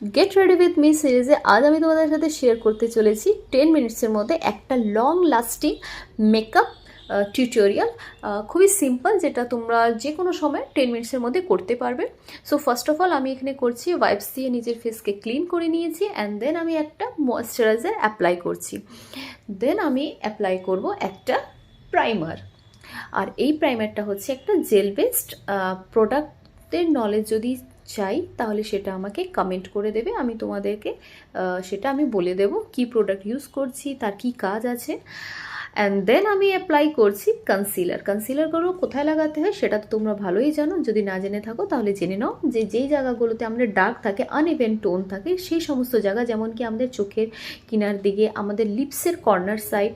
Get ready with me সিরিজে আজ আমি তোমাদের সাথে শেয়ার করতে চলেছি 10 মিনিটসের মধ্যে একটা লং লাস্টিং মেকআপ টিউটোরিয়াল। খুবই সিম্পল, যেটা তোমরা যে কোনো সময় 10 মিনিটসের মধ্যে করতে পারবে। সো ফার্স্ট অফ অল আমি এখানে করছি ওয়াইপস দিয়ে নিজের ফেসকে ক্লিন করে নিয়েছি, অ্যান্ড দেন আমি একটা ময়েশ্চারাইজার অ্যাপ্লাই করছি। দেন আমি অ্যাপ্লাই করব একটা প্রাইমার। আর এই প্রাইমারটা হচ্ছে একটা জেল বেসড প্রোডাক্টের নলেজ যদি চাই তাহলে সেটা আমাকে কমেন্ট করে দেবে, আমি তোমাদেরকে সেটা আমি বলে দেব কি প্রোডাক্ট ইউজ করছি, তার কি কাজ আছে। অ্যান্ড দেন আমি অ্যাপ্লাই করছি কনসিলার। কনসিলারগুলো কোথায় লাগাতে হয় সেটা তো তোমরা ভালোই জানো, যদি না জেনে থাকো তাহলে জেনে নাও যে যেই জায়গাগুলোতে আমাদের ডার্ক থাকে, আনইভেন টোন থাকে, সেই সমস্ত জায়গা, যেমন কি আমাদের চোখের কিনার দিকে, আমাদের লিপসের কর্নার সাইড,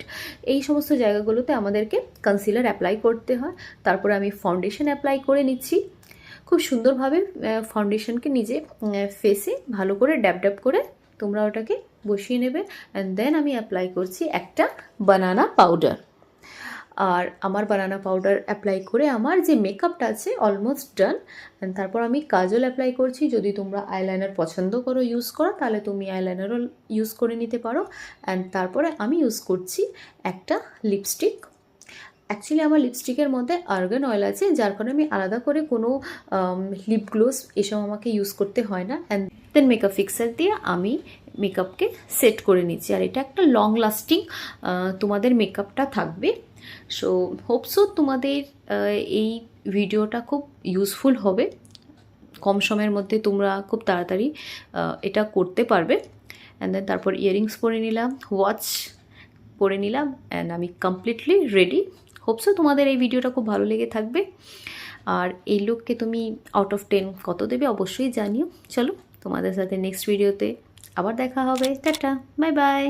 এই সমস্ত জায়গাগুলোতে আমাদেরকে কনসিলার অ্যাপ্লাই করতে হয়। তারপরে আমি ফাউন্ডেশন অ্যাপ্লাই করে নিচ্ছি। খুব সুন্দরভাবে ফাউন্ডেশনকে নিজে ফেসে ভালো করে ড্যাব ড্যাব করে তোমরা ওটাকে বসিয়ে নেবে। অ্যান্ড দেন আমি অ্যাপ্লাই করছি একটা বানানা পাউডার। আর আমার বানানা পাউডার অ্যাপ্লাই করে আমার যে মেকআপটা আছে অলমোস্ট ডান। অ্যান্ড তারপর আমি কাজল অ্যাপ্লাই করছি। যদি তোমরা আইলাইনার পছন্দ করো ইউজ করো তাহলে তুমি আইলাইনারও ইউজ করে নিতে পারো। অ্যান্ড তারপরে আমি ইউজ করছি একটা লিপস্টিক। অ্যাকচুয়ালি আমার লিপস্টিকের মধ্যে আর্গান অয়েল আছে, যার কারণে আমি আলাদা করে কোনো লিপ গ্লোস এসব আমাকে ইউজ করতে হয় না। অ্যান্ড দেন মেকআপ ফিক্সার দিয়ে আমি মেকআপকে সেট করে নিচ্ছি। আর এটা একটা লং লাস্টিং তোমাদের মেকআপটা থাকবে। সো হোপসো তোমাদের এই ভিডিওটা খুব ইউজফুল হবে। কম সময়ের মধ্যে তোমরা খুব তাড়াতাড়ি এটা করতে পারবে। অ্যান্ড দেন তারপর ইয়াররিংস পরে নিলাম, ওয়াচ পরে নিলাম, অ্যান্ড আমি কমপ্লিটলি রেডি। হোপসো তোমাদের এই ভিডিওটা খুব ভালো লেগে থাকবে। আর এই লুককে তুমি আউট অফ 10 কত দেবে অবশ্যই জানিও। চলো তোমাদের সাথে নেক্সট ভিডিওতে আবার দেখা হবে। Tata, bye bye.